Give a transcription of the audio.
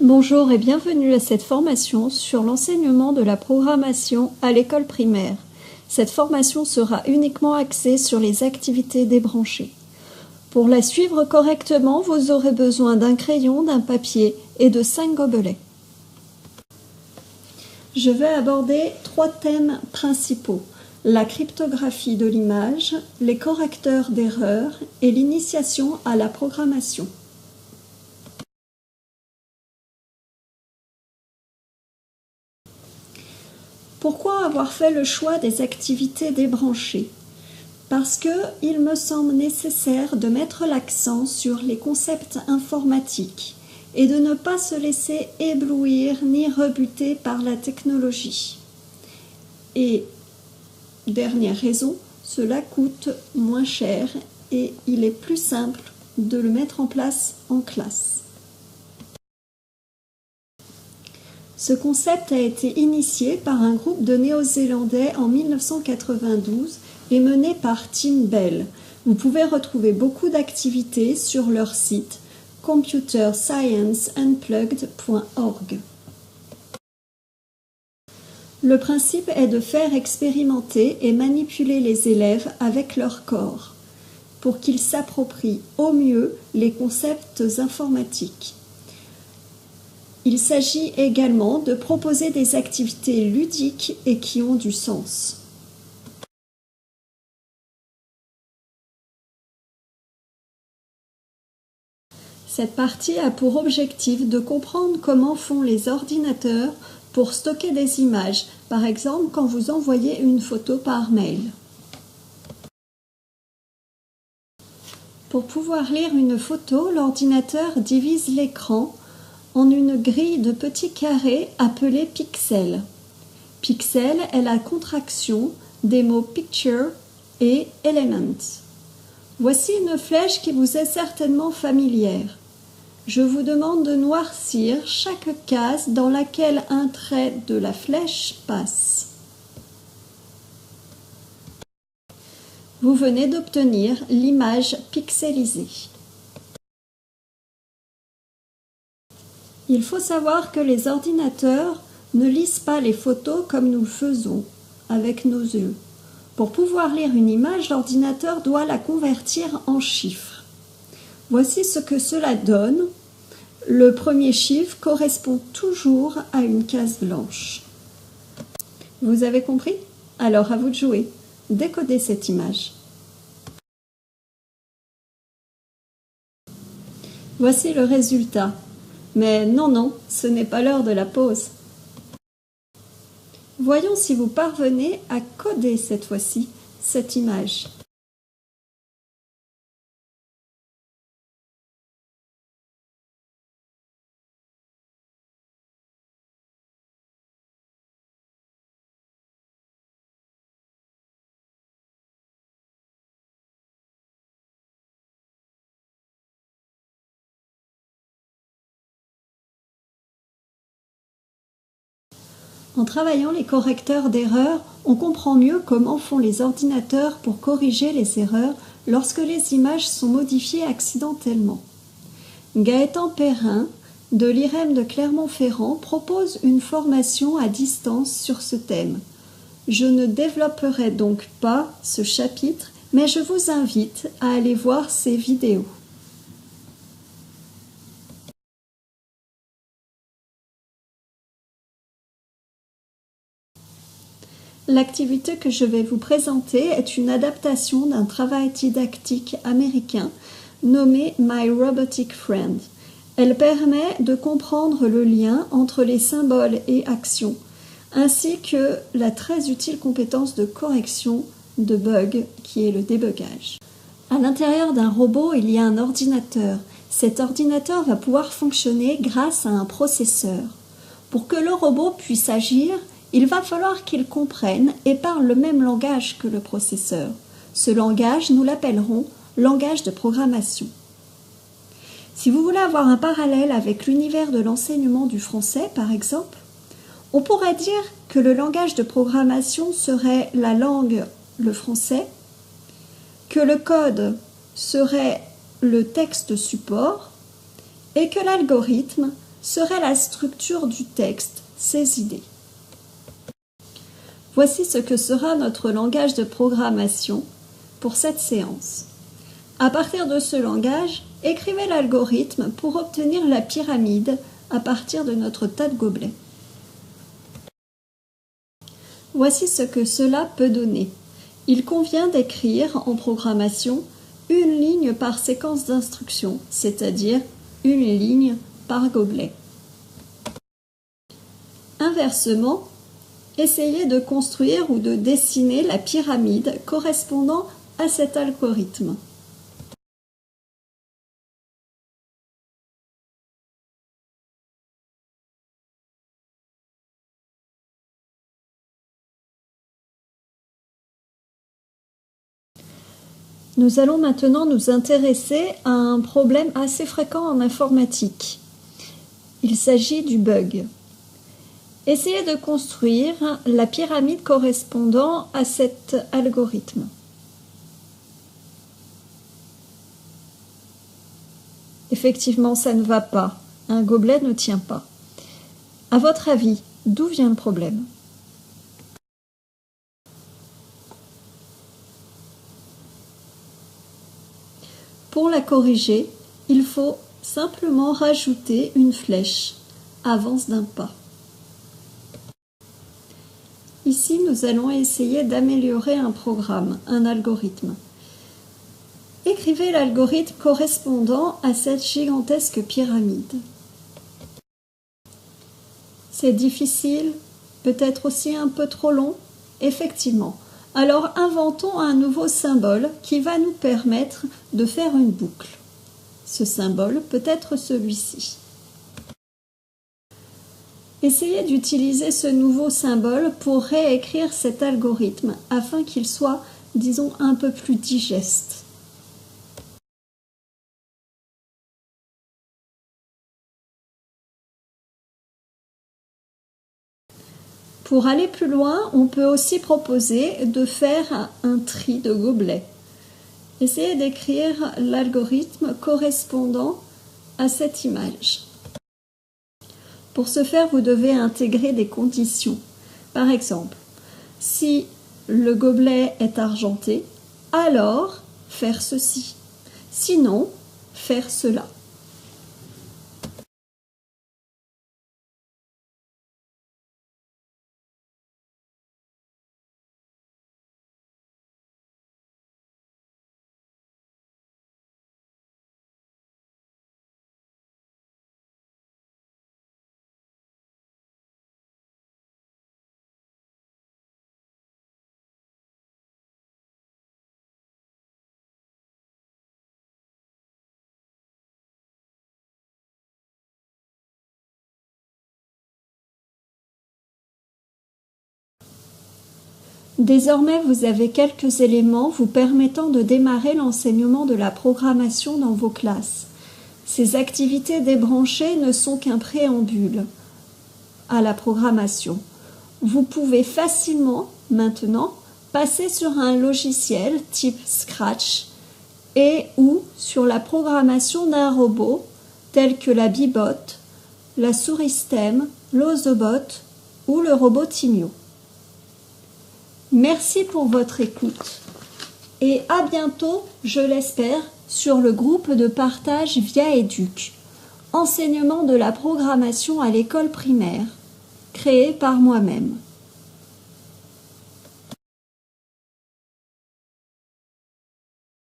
Bonjour et bienvenue à cette formation sur l'enseignement de la programmation à l'école primaire. Cette formation sera uniquement axée sur les activités débranchées. Pour la suivre correctement, vous aurez besoin d'un crayon, d'un papier et de 5 gobelets. Je vais aborder 3 thèmes principaux: la cryptographie de l'image, les correcteurs d'erreurs et l'initiation à la programmation. Pourquoi avoir fait le choix des activités débranchées? Parce qu'il me semble nécessaire de mettre l'accent sur les concepts informatiques et de ne pas se laisser éblouir ni rebuter par la technologie. Et, dernière raison, cela coûte moins cher et il est plus simple de le mettre en place en classe. Ce concept a été initié par un groupe de Néo-Zélandais en 1992 et mené par Tim Bell. Vous pouvez retrouver beaucoup d'activités sur leur site computerscienceunplugged.org. Le principe est de faire expérimenter et manipuler les élèves avec leur corps pour qu'ils s'approprient au mieux les concepts informatiques. Il s'agit également de proposer des activités ludiques et qui ont du sens. Cette partie a pour objectif de comprendre comment font les ordinateurs pour stocker des images, par exemple quand vous envoyez une photo par mail. Pour pouvoir lire une photo, l'ordinateur divise l'écran en une grille de petits carrés appelés pixels. Pixel est la contraction des mots picture et element. Voici une flèche qui vous est certainement familière. Je vous demande de noircir chaque case dans laquelle un trait de la flèche passe. Vous venez d'obtenir l'image pixelisée. Il faut savoir que les ordinateurs ne lisent pas les photos comme nous le faisons avec nos yeux. Pour pouvoir lire une image, l'ordinateur doit la convertir en chiffres. Voici ce que cela donne. Le premier chiffre correspond toujours à une case blanche. Vous avez compris? Alors à vous de jouer. Décodez cette image. Voici le résultat. Mais non, ce n'est pas l'heure de la pause. Voyons si vous parvenez à coder cette fois-ci cette image. En travaillant les correcteurs d'erreurs, on comprend mieux comment font les ordinateurs pour corriger les erreurs lorsque les images sont modifiées accidentellement. Gaëtan Perrin, de l'IREM de Clermont-Ferrand, propose une formation à distance sur ce thème. Je ne développerai donc pas ce chapitre, mais je vous invite à aller voir ces vidéos. L'activité que je vais vous présenter est une adaptation d'un travail didactique américain nommé My Robotic Friend. Elle permet de comprendre le lien entre les symboles et actions, ainsi que la très utile compétence de correction de bugs qui est le débugage. À l'intérieur d'un robot, il y a un ordinateur. Cet ordinateur va pouvoir fonctionner grâce à un processeur. Pour que le robot puisse agir, il va falloir qu'il comprenne et parle le même langage que le processeur. Ce langage, nous l'appellerons langage de programmation. Si vous voulez avoir un parallèle avec l'univers de l'enseignement du français, par exemple, on pourrait dire que le langage de programmation serait la langue, le français, que le code serait le texte support et que l'algorithme serait la structure du texte, ses idées. Voici ce que sera notre langage de programmation pour cette séance. À partir de ce langage, écrivez l'algorithme pour obtenir la pyramide à partir de notre tas de gobelets. Voici ce que cela peut donner. Il convient d'écrire en programmation une ligne par séquence d'instructions, c'est-à-dire une ligne par gobelet. Inversement, essayez de construire ou de dessiner la pyramide correspondant à cet algorithme. Nous allons maintenant nous intéresser à un problème assez fréquent en informatique. Il s'agit du bug. Essayez de construire la pyramide correspondant à cet algorithme. Effectivement, ça ne va pas. Un gobelet ne tient pas. À votre avis, d'où vient le problème ? Pour la corriger, il faut simplement rajouter une flèche, avance d'un pas. Ici, nous allons essayer d'améliorer un programme, un algorithme. Écrivez l'algorithme correspondant à cette gigantesque pyramide. C'est difficile, peut-être aussi un peu trop long, effectivement. Alors inventons un nouveau symbole qui va nous permettre de faire une boucle. Ce symbole peut être celui-ci. Essayez d'utiliser ce nouveau symbole pour réécrire cet algorithme afin qu'il soit, disons, un peu plus digeste. Pour aller plus loin, on peut aussi proposer de faire un tri de gobelets. Essayez d'écrire l'algorithme correspondant à cette image. Pour ce faire, vous devez intégrer des conditions. Par exemple, si le gobelet est argenté, alors faire ceci. Sinon, faire cela. Désormais, vous avez quelques éléments vous permettant de démarrer l'enseignement de la programmation dans vos classes. Ces activités débranchées ne sont qu'un préambule à la programmation. Vous pouvez facilement, maintenant, passer sur un logiciel type Scratch et ou sur la programmation d'un robot tel que la Bee-Bot, la souris STEM, l'Ozobot ou le robot Timio. Merci pour votre écoute et à bientôt, je l'espère, sur le groupe de partage via Educ, enseignement de la programmation à l'école primaire, créé par moi-même.